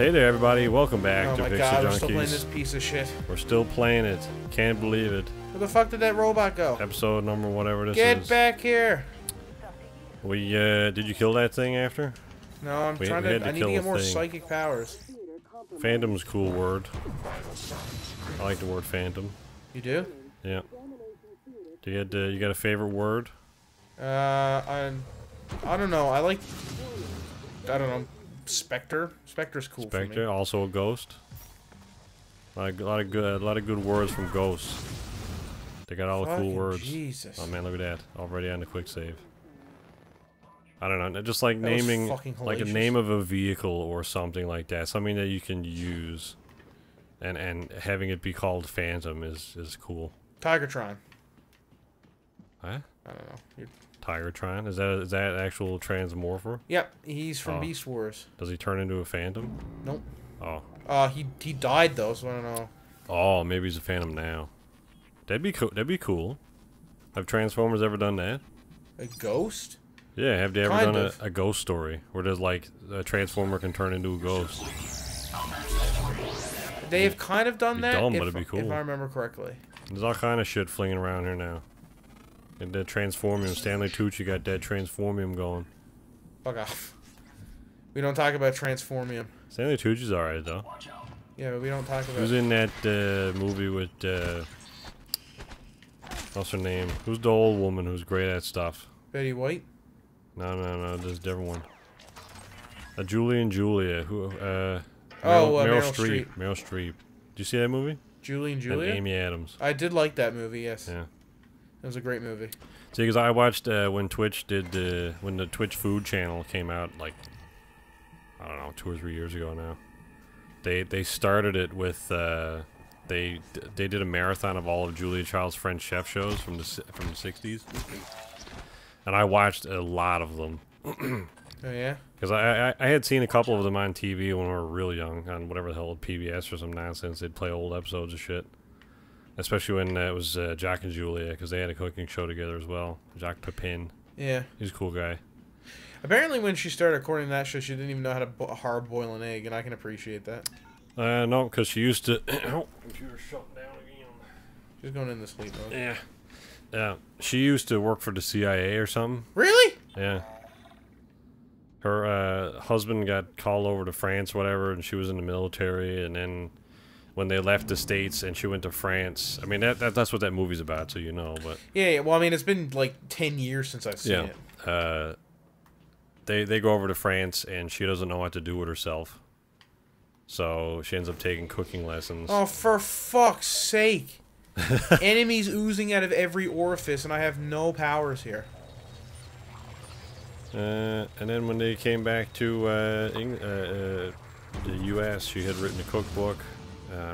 Hey there, everybody. Welcome back to Oh my Pixel god, we're Junkies. still playing this piece of shit. We're still playing it. Can't believe it. Where the fuck did that robot go? Episode number whatever this is. Get back here! We, did you kill that thing after? No, I need to get more psychic powers. Phantom's a cool word. I like the word phantom. You do? Yeah. You got a favorite word? I don't know. I don't know. Spectre. Spectre's cool for me. Spectre, also a ghost. A lot of good words from ghosts. They got all the cool words. Jesus. Oh man, look at that! Already on the quick save. I don't know, just like naming, like a name of a vehicle or something like that, something that you can use, and having it be called Phantom is cool. Tigertron. Huh? I don't know. Tigertron? Is that actual Transmorpher? Yep, he's from Beast Wars. Does he turn into a Phantom? Nope. Oh. He died though, so I don't know. Oh, maybe he's a Phantom now. That'd be cool. That'd be cool. Have Transformers ever done that? A ghost? Yeah, have they ever done a ghost story where there's like a Transformer can turn into a ghost? They have kind of done that. Dumb, but it'd be cool. If I remember correctly. There's all kind of shit flinging around here now. And that Transformium, Stanley Tucci got that Transformium going. Fuck off. We don't talk about Transformium. Stanley Tucci's alright though. Yeah, but we don't talk about. Who's in that movie with what's her name? Who's the old woman who's great at stuff? Betty White? No, there's a different one. Julie and Julia, who Meryl Streep. Meryl Streep. Did you see that movie? Julie and Julia? And Amy Adams. I did like that movie, yes. Yeah. It was a great movie. See, because I watched when Twitch did when the Twitch Food channel came out, like I don't know, 2 or 3 years ago now. They started it with they did a marathon of all of Julia Child's French chef shows from the 60s, and I watched a lot of them. Oh yeah. Because I had seen a couple of them on TV when we were real young on whatever the hell PBS or some nonsense. They'd play old episodes of shit. Especially when it was Jack and Julia, because they had a cooking show together as well. Jacques Pepin. Yeah. He's a cool guy. Apparently when she started recording that show, she didn't even know how to hard boil an egg, and I can appreciate that. No, because she used to... oh, computer shut down again. She's going into sleep mode. Yeah. Yeah. She used to work for the CIA or something. Really? Yeah. Her husband got called over to France, whatever, and she was in the military, and then... when they left the States and she went to France. I mean, that's what that movie's about, so you know, but... Yeah, well, I mean, it's been, like, 10 years since I've seen it. They go over to France, and she doesn't know what to do with herself. So, she ends up taking cooking lessons. Oh, for fuck's sake. Enemies oozing out of every orifice, and I have no powers here. And then when they came back to the U.S., she had written a cookbook.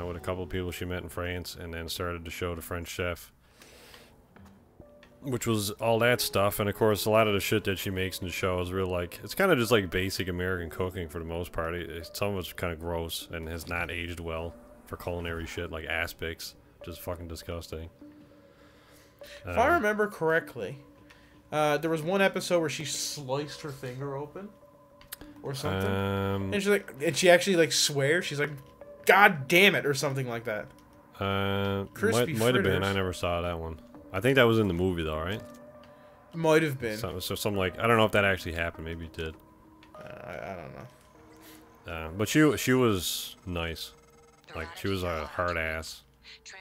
With a couple of people she met in France, and then started to show the French chef, which was all that stuff. And of course, a lot of the shit that she makes in the show is real, like, it's kind of just like basic American cooking for the most part. Some of it's kind of gross and has not aged well for culinary shit, like aspics, just fucking disgusting. If I remember correctly, there was one episode where she sliced her finger open or something, and she's like, and she actually like swears, she's like, God damn it, or something like that. Might have been. I never saw that one. I think that was in the movie, though, right? Might have been. So something like, I don't know if that actually happened. Maybe it did. I don't know. But she was nice. Like, she was a hard ass,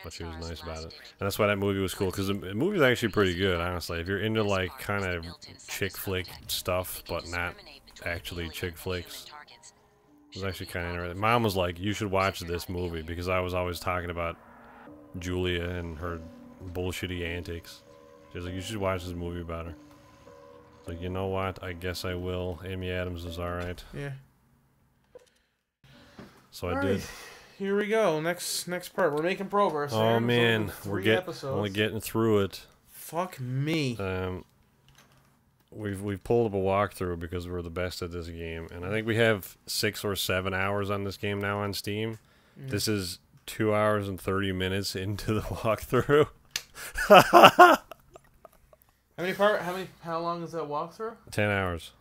but she was nice about it. And that's why that movie was cool, because the movie's actually pretty good, honestly. If you're into like kind of chick flick stuff, but not actually chick flicks. It was actually kind of interesting. Mom was like, you should watch this movie, because I was always talking about Julia and her bullshitty antics. She was like, you should watch this movie about her. It's like, you know what? I guess I will. Amy Adams is alright. Yeah. So I did. Here we go. Next part. We're making progress. Oh man, we're only getting through it. Fuck me. We've pulled up a walkthrough because we're the best at this game, and I think we have 6 or 7 hours on this game now on Steam. This is 2 hours and 30 minutes into the walkthrough. How long is that walkthrough? 10 hours.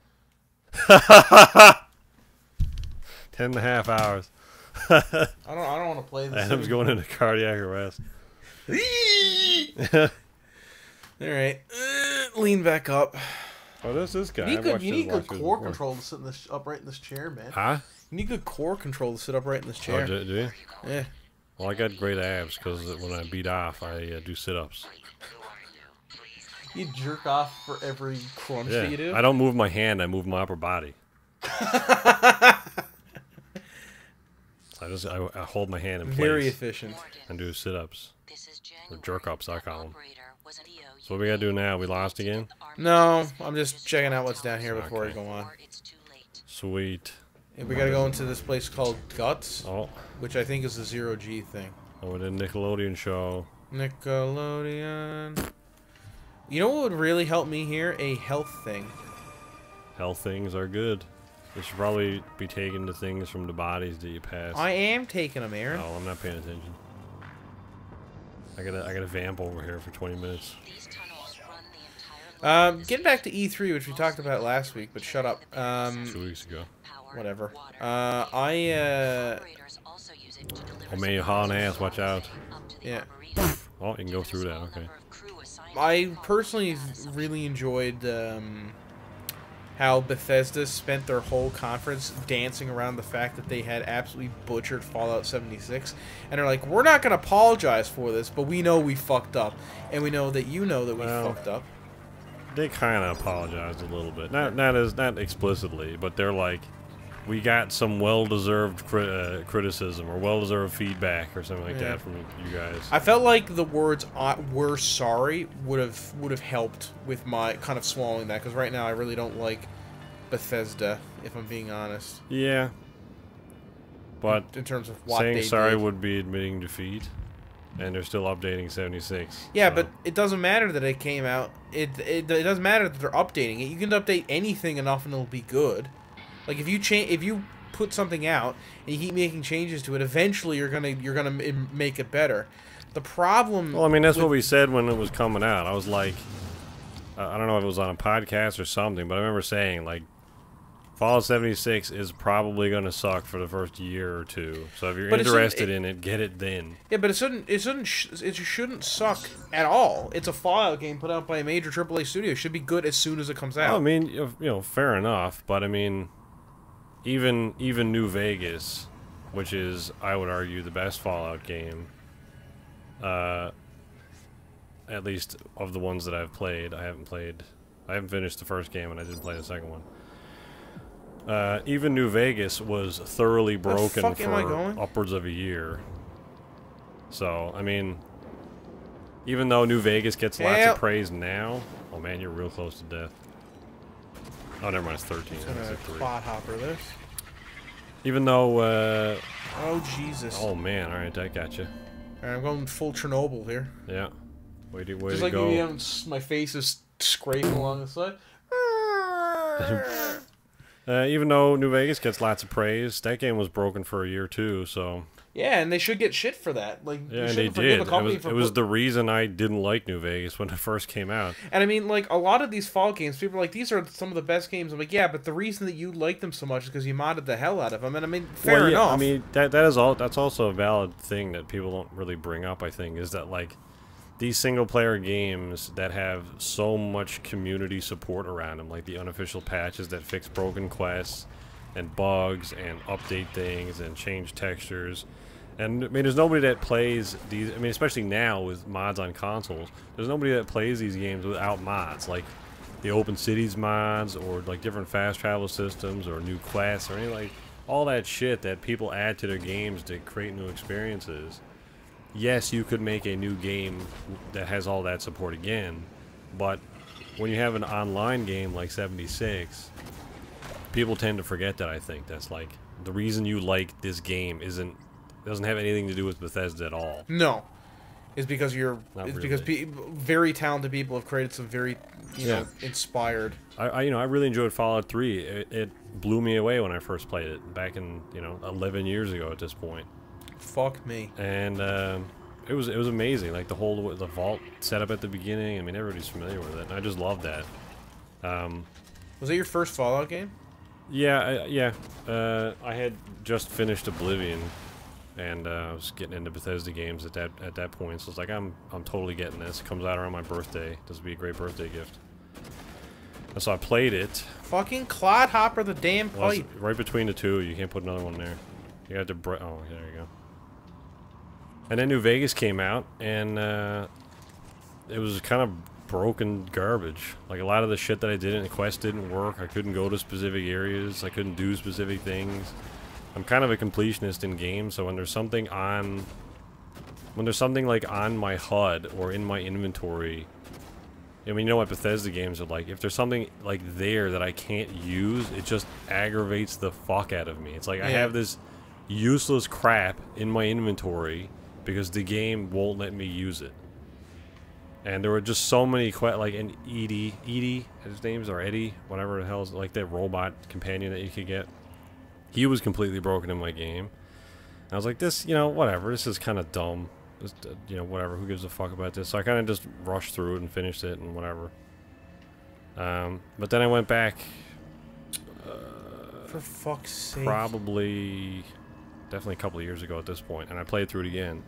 10.5 hours. I don't want to play this. Adam's going into cardiac arrest. All right, lean back up. Oh, this guy. You need good core control to sit upright in this chair, man. Huh? You need good core control to sit upright in this chair. Oh, do you? Yeah. Well, I got great abs because when I beat off, I do sit-ups. You jerk off for every crunch that you do? I don't move my hand, I move my upper body. I hold my hand in place. Very efficient. And do sit-ups. Or jerk-ups, I call them. So what we gotta do now? We lost again? No, I'm just checking out what's down here before I go on. Sweet. We gotta go into this place called Guts, Oh. which I think is the 0G thing. Oh, the Nickelodeon show. Nickelodeon. You know what would really help me here? A health thing. Health things are good. You should probably be taking the things from the bodies that you pass. I am taking them, Aaron. Oh, I'm not paying attention. I got a vamp over here for 20 minutes. Getting back to E3, which we talked about last week, but shut up. 2 weeks ago. Whatever. Oh man, you're hauling ass, watch out. Yeah. Oh, you can go through that, okay. I personally really enjoyed how Bethesda spent their whole conference dancing around the fact that they had absolutely butchered Fallout 76. And they're like, we're not going to apologize for this, but we know we fucked up. And we know that you know that we fucked up. They kind of apologized a little bit. Not explicitly, but they're like, we got some well-deserved criticism or well-deserved feedback or something like that from you guys. I felt like the words "we're sorry" would have helped with my kind of swallowing that, because right now I really don't like Bethesda, if I'm being honest. Yeah. But in terms of what saying they sorry did. would be admitting defeat, and they're still updating 76. Yeah, so. but it doesn't matter that it came out. It doesn't matter that they're updating it. You can update anything enough and it'll be good. Like if you put something out and you keep making changes to it, eventually you're gonna make it better. The problem. Well, I mean that's what we said when it was coming out. I was like, I don't know if it was on a podcast or something, but I remember saying like, Fallout 76 is probably gonna suck for the first year or two. So if you're interested in it, get it then. Yeah, but it shouldn't suck at all. It's a Fallout game put out by a major AAA studio. It should be good as soon as it comes out. Well, I mean, you know, fair enough, but I mean. Even New Vegas, which is, I would argue, the best Fallout game, at least of the ones that I've played. I haven't finished the first game, and I didn't play the second one. Even New Vegas was thoroughly broken for upwards of a year. So, I mean, even though New Vegas gets lots of praise now, oh man, you're real close to death. Oh, never mind, it's 13. I'm gonna quad hopper this. Even though, oh, Jesus. Oh, man, alright, that got you. Alright, I'm going full Chernobyl here. Yeah. Way to go. Just like my face is scraping along the side. Even though New Vegas gets lots of praise, that game was broken for a year, too, so... Yeah, and they should get shit for that. Like, yeah, and they did. It was the reason I didn't like New Vegas when it first came out. And I mean, like, a lot of these Fallout games, people are like, these are some of the best games. I'm like, yeah, but the reason that you like them so much is because you modded the hell out of them. And I mean, fair enough. I mean, that's also a valid thing that people don't really bring up, I think, is that, like, these single-player games that have so much community support around them, like the unofficial patches that fix broken quests and bugs and update things and change textures... And, I mean, there's nobody that plays these... I mean, especially now with mods on consoles, there's nobody that plays these games without mods. Like, the Open Cities mods, or, like, different fast travel systems, or new quests, or anything like... All that shit that people add to their games to create new experiences. Yes, you could make a new game that has all that support again, but when you have an online game like 76, people tend to forget that, I think. That's, like, the reason you like this game doesn't have anything to do with Bethesda at all. No, it's because because very talented people have created some very know inspired. I really enjoyed Fallout 3. It blew me away when I first played it back in 11 years ago at this point. Fuck me. And it was amazing. Like the vault setup at the beginning. I mean, everybody's familiar with it, and I just loved that. Was that your first Fallout game? Yeah. I had just finished Oblivion, and I was getting into Bethesda games at that point. So it's like I'm totally getting this. It comes out around my birthday. This would be a great birthday gift. And so I played it. Fucking Clodhopper the damn pipe. Well, right between the two, you can't put another one there. You got to oh, there you go. And then New Vegas came out, and it was kind of broken garbage. Like, a lot of the shit that I did in the quest didn't work. I couldn't go to specific areas. I couldn't do specific things. I'm kind of a completionist in games, so when there's something like on my HUD or in my inventory, I mean, you know what Bethesda games are like. If there's something like there that I can't use, it just aggravates the fuck out of me. It's like I have this useless crap in my inventory because the game won't let me use it. And there were just so many like, and Edie, his name's, or Eddie, whatever the hell is, like that robot companion that you could get. He was completely broken in my game. And I was like, this, you know, whatever, this is kind of dumb. Just, you know, whatever, who gives a fuck about this? So I kind of just rushed through it and finished it and whatever. But then I went back. For fuck's sake. Definitely a couple of years ago at this point, and I played through it again.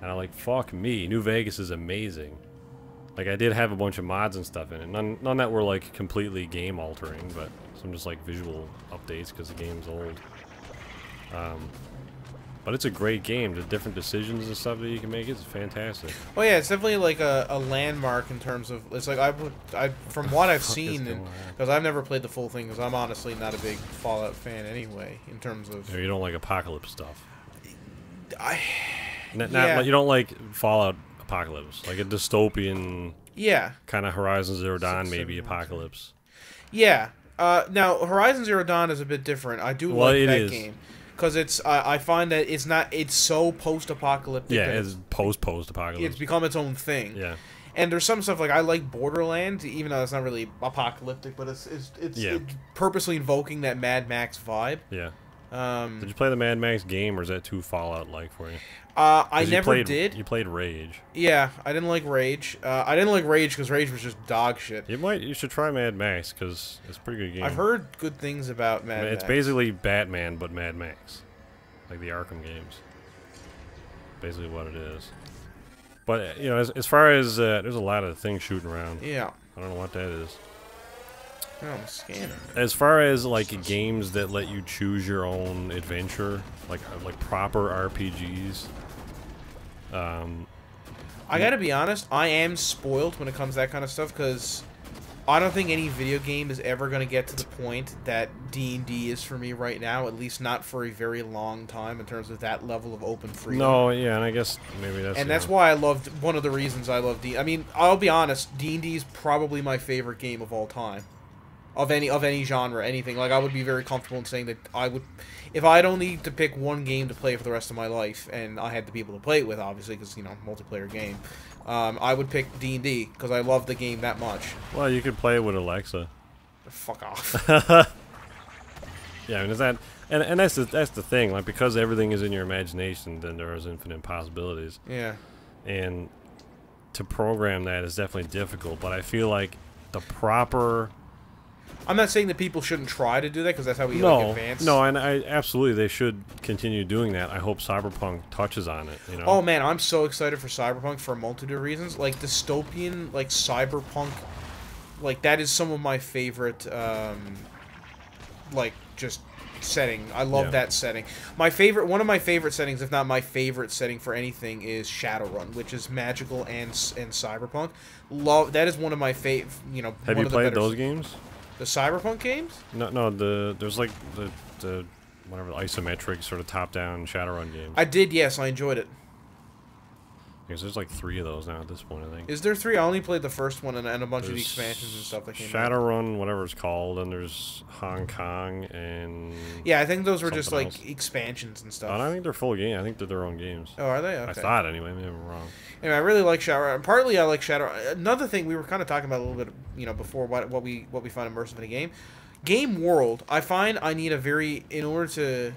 And I'm like, fuck me, New Vegas is amazing. Like, I did have a bunch of mods and stuff in it. None that were, like, completely game-altering, but some just, like, visual updates, because the game's old. But it's a great game. The different decisions and stuff that you can make, it's fantastic. Oh yeah, it's definitely like a landmark in terms of, it's like, from what I've seen, because I've never played the full thing, because I'm honestly not a big Fallout fan anyway, in terms of... You don't like apocalypse stuff. Yeah. You don't like Fallout Apocalypse, like a dystopian, kind of Horizon Zero Dawn maybe apocalypse. Yeah. Now Horizon Zero Dawn is a bit different. I do like that game because it's I find that it's so post-apocalyptic. Yeah, it's post-apocalypse. It's become its own thing. Yeah. And there's some stuff like I like Borderlands, even though it's not really apocalyptic, but it's purposely invoking that Mad Max vibe. Yeah. Did you play the Mad Max game, or is that too Fallout-like for you? I never did. You played Rage. Yeah, I didn't like Rage. I didn't like Rage because Rage was just dog shit. You should try Mad Max, because it's a pretty good game. I've heard good things about Mad Max. It's basically Batman, but Mad Max. Like the Arkham games. Basically what it is. But, you know, as far as, there's a lot of things shooting around. Yeah. I don't know what that is. Oh, I'm scanning. As far as, like, games that let you choose your own adventure, like proper RPGs, I gotta be honest, I am spoiled when it comes to that kind of stuff, because I don't think any video game is ever gonna get to the point that D&D is for me right now, at least not for a very long time in terms of that level of open freedom. No, yeah, and I guess maybe that's... And that's why I loved, one of the reasons I love D&D. I mean, I'll be honest, D&D is probably my favorite game of all time. Of any genre, anything. Like, I would be very comfortable in saying that I would... If I had only to pick one game to play for the rest of my life, and I had the people to play it with, obviously, because, you know, multiplayer game, I would pick D&D, because I love the game that much. Well, you could play it with Alexa. Fuck off. Yeah, I mean, is that... And that's the thing, like, because everything is in your imagination, then there is infinite possibilities. Yeah. And to program that is definitely difficult, but I feel like the proper... I'm not saying that people shouldn't try to do that, because that's how we advance. No, and absolutely they should continue doing that. I hope Cyberpunk touches on it, you know? Oh man, I'm so excited for Cyberpunk for a multitude of reasons. Like, dystopian, like, Cyberpunk, like, that is some of my favorite, like, just setting. I love that setting. One of my favorite settings, if not my favorite setting for anything, is Shadowrun, which is magical and cyberpunk. That is one of my you know. Have you played those games? The Cyberpunk games? No. There's like the whatever, the isometric sort of top-down Shadowrun games. I did, yes. I enjoyed it. Because there's like 3 of those now at this point, I think. Is there 3? I only played the first one and a bunch of the expansions and stuff that came out. Shadowrun, whatever it's called, and there's Hong Kong and... Yeah, I think those were just, like, else. Expansions and stuff. I don't think they're full game. I think they're their own games. Oh, are they? Okay. I thought, anyway. Maybe I'm wrong. Anyway, I really like Shadowrun. Partly, I like Shadowrun. Another thing, we were kind of talking about a little bit, you know, before what we find immersive in a game. Game world, I find I need in order to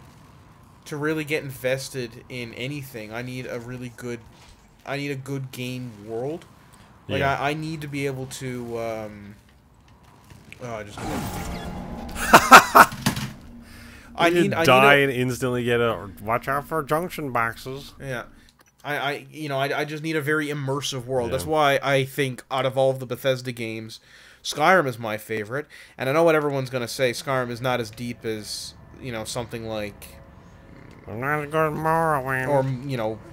really get invested in anything, I need a good game world. Like, yeah. I need to be able to, I need die and instantly get a watch out for junction boxes. Yeah. I just need a very immersive world. Yeah. That's why I think out of all of the Bethesda games, Skyrim is my favorite. And I know what everyone's going to say. Skyrim is not as deep as, something like... Not as good as Morrowind. Or,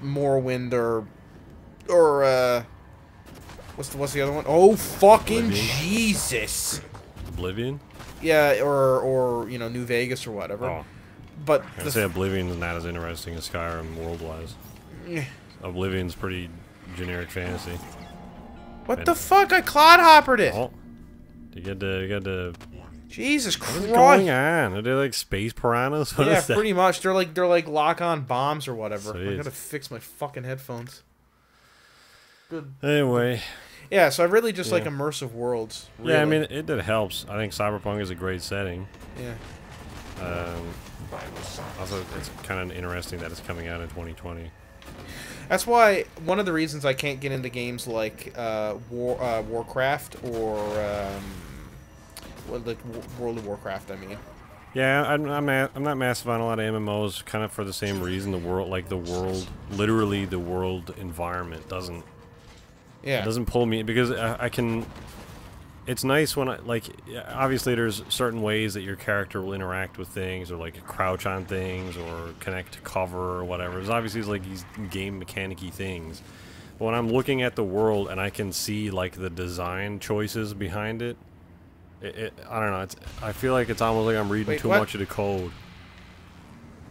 Morrowind or what's the other one? Oh, fucking Oblivion. Jesus. Oblivion? Yeah, or New Vegas or whatever. Oh. But I'd say Oblivion is not as interesting as Skyrim world-wise. Oblivion's pretty generic fantasy. What the fuck? I clodhoppered it. Oh. You got to. Jesus Christ. What's going on? Are they like space piranhas? What yeah, is that? pretty much. They're like lock-on bombs or whatever. Sweet. I gotta fix my fucking headphones. Good. Anyway. Yeah, so I really just like immersive worlds. Really. Yeah, I mean, it helps. I think Cyberpunk is a great setting. Yeah. Also, it's kind of interesting that it's coming out in 2020. That's why one of the reasons I can't get into games like Warcraft or like World of Warcraft. I mean. Yeah, I'm not massive on a lot of MMOs, kind of for the same reason. Literally the world environment doesn't. Yeah. It doesn't pull me because I can. It's nice when obviously there's certain ways that your character will interact with things, or like crouch on things, or connect to cover, or whatever. There's obviously like these game mechanic-y things. But when I'm looking at the world and I can see like the design choices behind it, I don't know. I feel like it's almost like I'm reading too much of the code.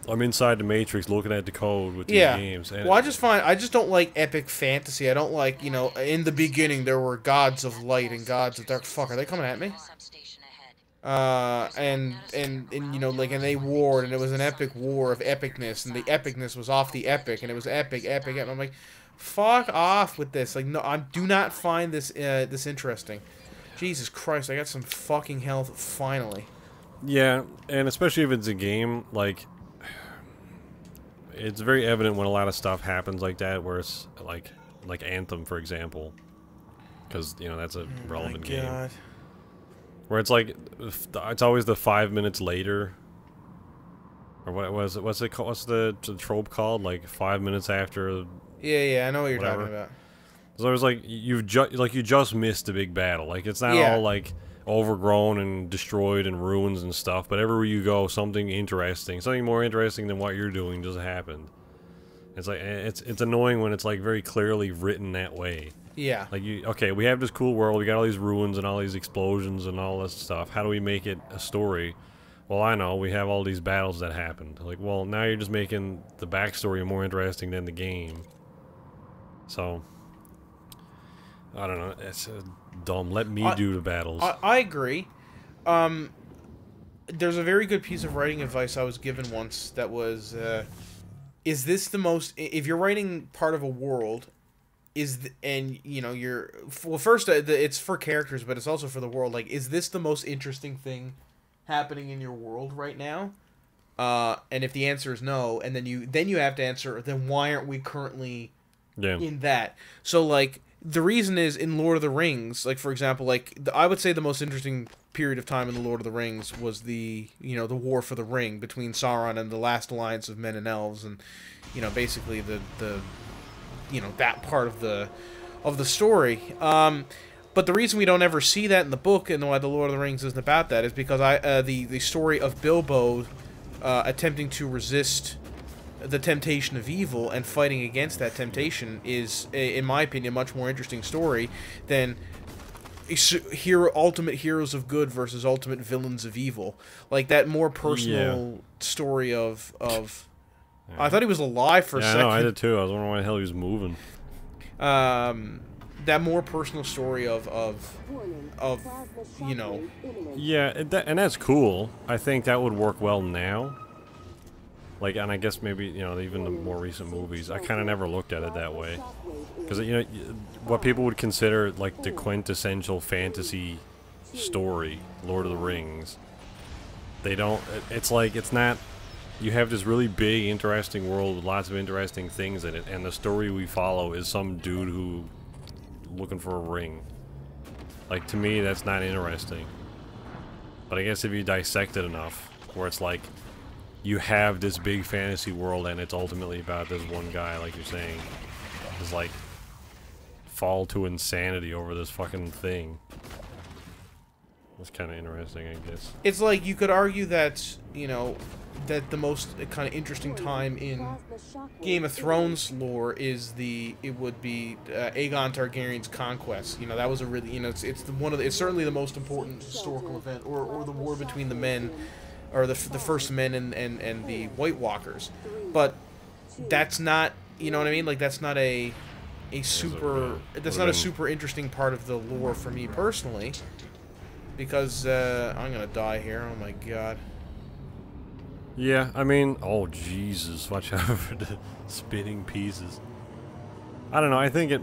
I'm inside the Matrix looking at the code with these games. And well, I just don't like epic fantasy. I don't like, in the beginning there were gods of light and gods of dark. Fuck, are they coming at me? And they warred, and it was an epic war of epicness, and the epicness was off the epic, and it was epic. And I'm like, fuck off with this. Like, no, I do not find this this interesting. Jesus Christ, I got some fucking health finally. Yeah, and especially if it's a game like. It's very evident when a lot of stuff happens like that, where it's like Anthem, for example, because that's a relevant game. Where it's like it's always the 5 minutes later, or what was it? What's it called? What's the trope called? Like 5 minutes after. Yeah, I know what you're talking about. So it's like you just missed a big battle. Like it's not all like overgrown and destroyed and ruins and stuff, but everywhere you go, something more interesting than what you're doing just happened. It's like it's annoying when it's like very clearly written that way. Yeah. Like we have this cool world, we got all these ruins and all these explosions and all this stuff. How do we make it a story? Well, I know, we have all these battles that happened. Like, well, now you're just making the backstory more interesting than the game. So I don't know, it's dumb. Let me do the battles. I agree. There's a very good piece of writing advice I was given once that was, is this the most... If you're writing part of a world, first, it's for characters, but it's also for the world. Like, is this the most interesting thing happening in your world right now? And if the answer is no, and then you have to answer, then why aren't we currently in that? So, like... The reason is in Lord of the Rings, like for example, I would say the most interesting period of time in the Lord of the Rings was the war for the ring between Sauron and the last alliance of men and elves, and basically the that part of the story. But the reason we don't ever see that in the book and why the Lord of the Rings isn't about that is because the story of Bilbo attempting to resist the temptation of evil and fighting against that temptation is, in my opinion, a much more interesting story than ultimate heroes of good versus ultimate villains of evil. Like that more personal story of I thought he was alive for a second. Yeah, I did too. I was wondering why the hell he was moving. That more personal story of Yeah, and that's cool. I think that would work well now. Like, and I guess maybe, even the more recent movies, I kind of never looked at it that way. Because, what people would consider, like, the quintessential fantasy story, Lord of the Rings, they don't, it's like, it's not, you have this really big, interesting world with lots of interesting things in it, and the story we follow is some dude who, looking for a ring. Like, to me, that's not interesting. But I guess if you dissect it enough, where it's like, you have this big fantasy world and it's ultimately about this one guy, like you're saying, is like fall to insanity over this fucking thing. That's kind of interesting, I guess. It's like you could argue that, you know, that the most kind of interesting time in Game of Thrones lore is it would be Aegon Targaryen's conquest. You know, that was a really, you know, it's certainly the most important historical event, or the war between the men, or the first men and the White Walkers. But that's not, you know what I mean? Like, that's not a super interesting part of the lore for me personally. Because, I'm gonna die here, oh my god. Yeah, I mean, oh Jesus, watch out for the spinning pieces. I don't know, I think you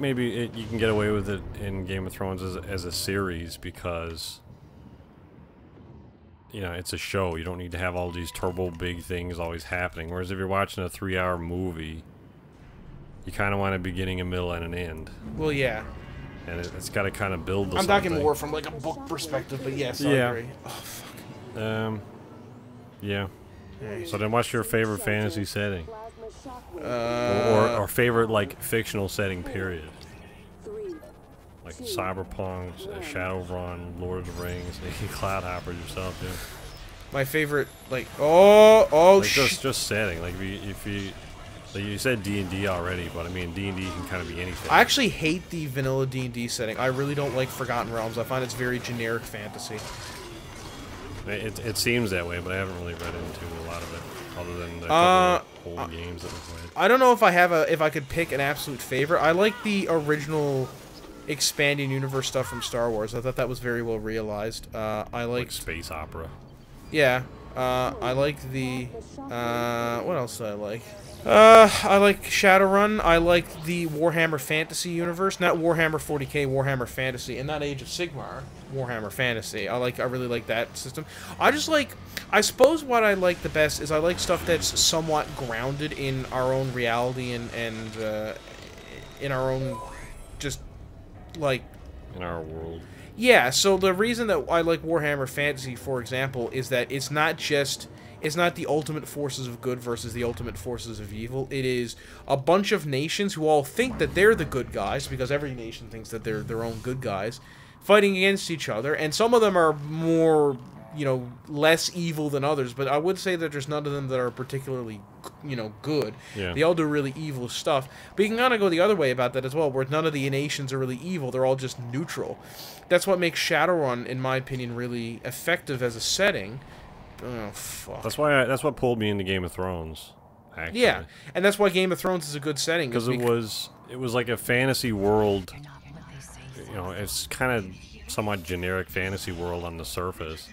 can get away with it in Game of Thrones as a series because, you know, it's a show. You don't need to have all these turbo big things always happening. Whereas if you're watching a 3-hour movie, you kind of want a beginning, a middle, and an end. Well, yeah. And it's got to kind of build to I'm something. talking more from like a book perspective, but yes, I agree. Oh, fuck. Yeah. So then what's your favorite fantasy setting? Or favorite, like, fictional setting, period? Like Cyberpunk, Shadowrun, Lord of the Rings, Cloudhopper yourself, dude. My favorite, like, just setting. Like, if you like you said D&D already, but I mean D&D can kind of be anything. I actually hate the vanilla D&D setting. I really don't like Forgotten Realms. I find it's very generic fantasy. It seems that way, but I haven't really read into a lot of it, other than the couple of old games that we played. I don't know if I could pick an absolute favorite. I like the original expanding universe stuff from Star Wars. I thought that was very well realized. I liked, like space opera. Yeah. I like the what else do I like? I like Shadowrun. I like the Warhammer Fantasy universe, not Warhammer 40k, Warhammer Fantasy, and not Age of Sigmar, Warhammer Fantasy. I really like that system. I suppose what I like the best is I like stuff that's somewhat grounded in our own reality and in our own, just like, in our world. Yeah. So the reason that I like Warhammer Fantasy, for example, is that it's not the ultimate forces of good versus the ultimate forces of evil. It is a bunch of nations who all think that they're the good guys, because every nation thinks that they're their own good guys, fighting against each other. And some of them are more, you know, less evil than others, but I would say that there's none of them that are particularly, you know, good. Yeah. They all do really evil stuff. But you can kind of go the other way about that as well, where none of the nations are really evil. They're all just neutral. That's what makes Shadowrun, in my opinion, really effective as a setting. Oh, fuck. That's what pulled me into Game of Thrones, actually. Yeah, and that's why Game of Thrones is a good setting. Because it was like a fantasy world. You know, it's kind of somewhat generic fantasy world on the surface,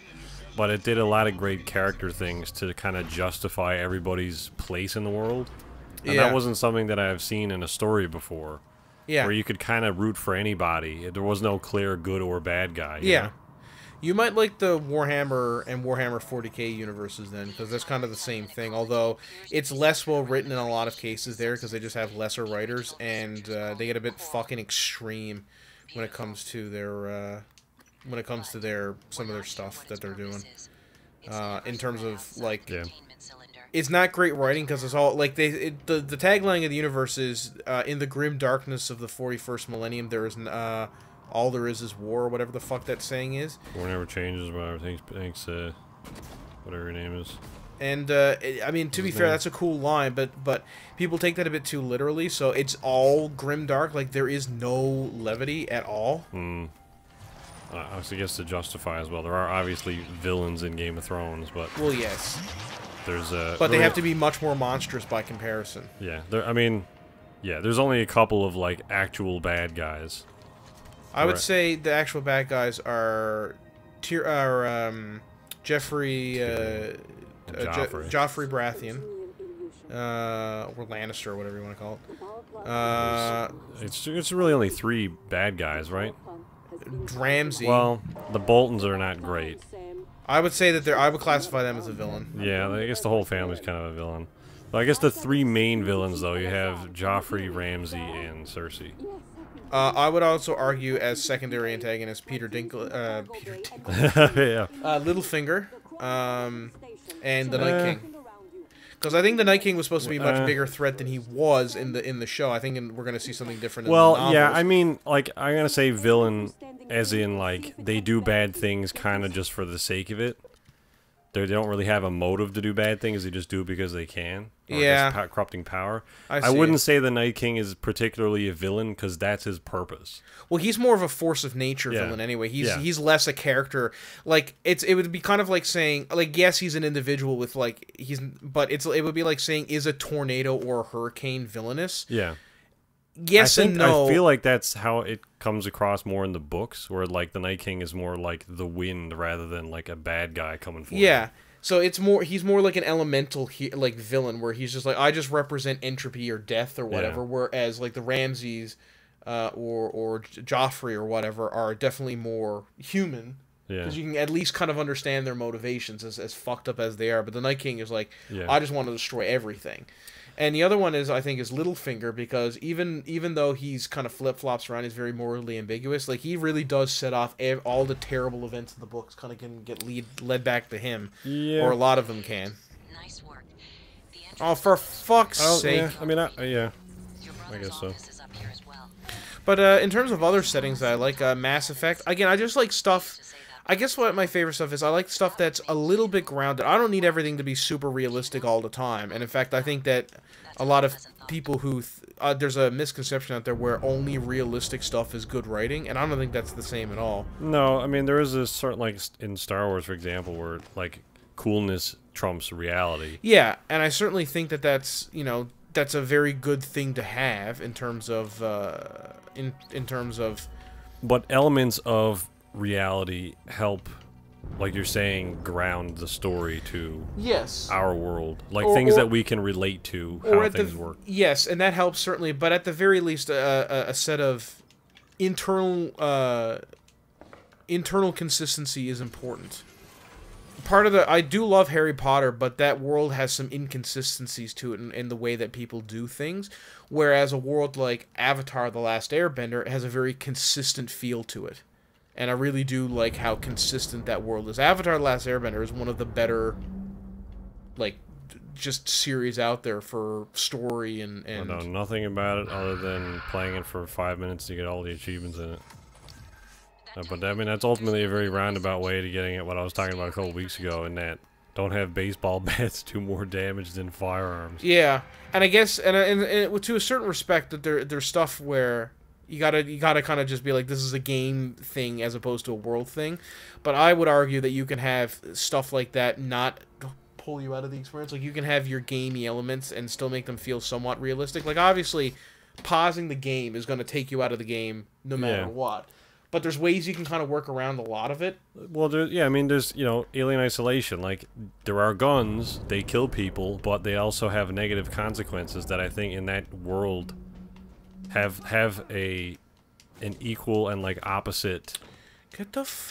but it did a lot of great character things to kind of justify everybody's place in the world. And that wasn't something that I've seen in a story before. Yeah. Where you could kind of root for anybody. There was no clear good or bad guy. Yeah. Know? You might like the Warhammer and Warhammer 40k universes then, because that's kind of the same thing, although it's less well written in a lot of cases there, because they just have lesser writers, and they get a bit fucking extreme when it comes to their some of their stuff that they're doing. In terms of, like, yeah. It's not great writing, because it's all, like, the tagline of the universe is, in the grim darkness of the 41st millennium, there is all there is war, or whatever the fuck that saying is. War never changes, whatever. Thanks, whatever your name is. And, I mean, to be fair, that's a cool line, but people take that a bit too literally, so it's all grimdark, like, there is no levity at all. I guess to justify as well, there are obviously villains in Game of Thrones, but... Well, yes. There's but they have to be much more monstrous by comparison. Yeah, there's only a couple of, like, actual bad guys. I would say the actual bad guys are Joffrey Baratheon, or Lannister, or whatever you want to call it. It's really only 3 bad guys, right? Ramsay. Well, the Boltons are not great. I would say that I would classify them as a villain. Yeah, I guess the whole family's kind of a villain. But I guess the 3 main villains, though, you have Joffrey, Ramsay, and Cersei. I would also argue as secondary antagonists Peter Dinklage, yeah. Littlefinger, and the Night King. Because I think the Night King was supposed to be a much bigger threat than he was in the show. I think we're going to see something different in the novels. Yeah, I mean, like, I'm going to say villain as in, like, they do bad things kind of just for the sake of it. They don't really have a motive to do bad things. They just do it because they can. Or just corrupting power. I wouldn't say the Night King is particularly a villain because that's his purpose. Well, he's more of a force of nature villain anyway. He's less a character. Like it would be kind of like saying, like, yes, he's an individual with like it would be like saying, is a tornado or a hurricane villainous? Yeah. Yes and no. I feel like that's how it comes across more in the books, where like the Night King is more like the wind rather than like a bad guy coming for him. So he's more like an elemental like villain, where he's just like, I just represent entropy or death or whatever. Whereas like the Ramses, or Joffrey or whatever are definitely more human. Because you can at least kind of understand their motivations, as fucked up as they are. But the Night King is like, I just want to destroy everything. And the other one is, I think, is Littlefinger, because even though he's kind of flip-flops around, he's very morally ambiguous, like, he really does set off all the terrible events in the books kind of can get led back to him. Yeah. Or a lot of them can. Nice work. Oh, for fuck's sake. Yeah. I mean, I guess so. But in terms of other settings that I like, Mass Effect, again, I just like stuff... I guess what my favorite stuff is, I like stuff that's a little bit grounded. I don't need everything to be super realistic all the time. And in fact, I think that a lot of people who... there's a misconception out there where only realistic stuff is good writing, and I don't think that's the same at all. No, I mean, there is a certain, like, in Star Wars, for example, where, like, coolness trumps reality. Yeah, and I certainly think that that's, you know, that's a very good thing to have in terms of... in terms of... But elements of reality help, like you're saying, ground the story to our world, like things that we can relate to, how things work. Yes, and that helps certainly, but at the very least, a set of internal consistency is important. Part of I do love Harry Potter, but that world has some inconsistencies to it in the way that people do things, whereas a world like Avatar: The Last Airbender has a very consistent feel to it. And I really do like how consistent that world is. Avatar: The Last Airbender is one of the better, like, just series out there for story and... I know nothing about it other than playing it for 5 minutes to get all the achievements in it. But, I mean, that's ultimately a very roundabout way to getting at what I was talking about a couple weeks ago, in that don't have baseball bats do more damage than firearms. Yeah, and I guess, and to a certain respect, that there's stuff where... You gotta kind of just be like, this is a game thing as opposed to a world thing. But I would argue that you can have stuff like that not pull you out of the experience. Like, you can have your gamey elements and still make them feel somewhat realistic. Like, obviously, pausing the game is going to take you out of the game no matter what. But there's ways you can kind of work around a lot of it. Well, I mean, there's, you know, Alien Isolation. Like, there are guns, they kill people, but they also have negative consequences that I think in that world... have an equal and like opposite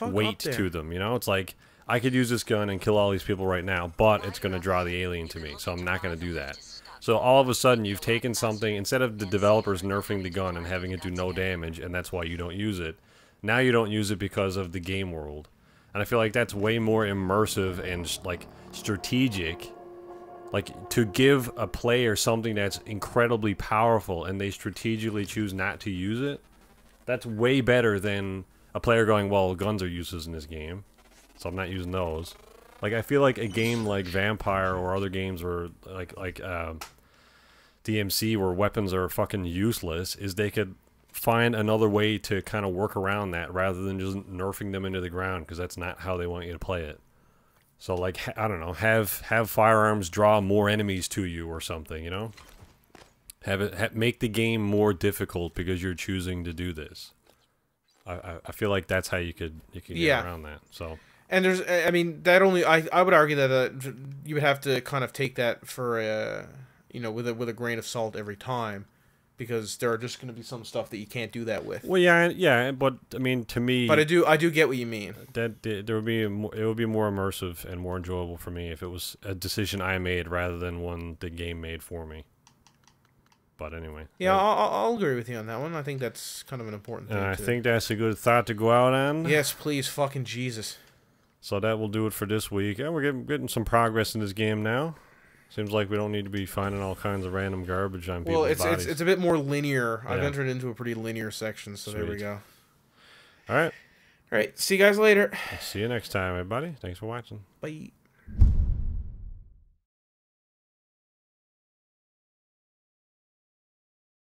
weight to them, you know? It's like, I could use this gun and kill all these people right now, but it's going to draw the alien to me, so I'm not going to do that. So all of a sudden, you've taken something, instead of the developers nerfing the gun and having it do no damage, and that's why you don't use it, now you don't use it because of the game world. And I feel like that's way more immersive and, like, strategic. Like, to give a player something that's incredibly powerful and they strategically choose not to use it, that's way better than a player going, well, guns are useless in this game, so I'm not using those. Like, I feel like a game like Vampire or other games where, like DMC, where weapons are fucking useless, is they could find another way to kind of work around that rather than just nerfing them into the ground, because that's not how they want you to play it. So, like, I don't know, have firearms draw more enemies to you or something, you know? Make the game more difficult because you're choosing to do this. I feel like that's how you could get around that. So. And there's, I mean, that only, I would argue that you would have to kind of take that for, you know, with a grain of salt every time. Because there are just going to be some stuff that you can't do that with. Well, yeah, but I mean, to me, but I do get what you mean. That it would be more immersive and more enjoyable for me if it was a decision I made rather than one the game made for me. But anyway, yeah, I'll agree with you on that one. I think that's kind of an important thing. I think that's a good thought to go out on. Yes, please, fucking Jesus. So that will do it for this week. And we're getting some progress in this game now. Seems like we don't need to be finding all kinds of random garbage on people's bodies. It's a bit more linear. Yeah. I've entered into a pretty linear section, so Sweet. There we go. All right. All right. See you guys later. See you next time, everybody. Thanks for watching. Bye.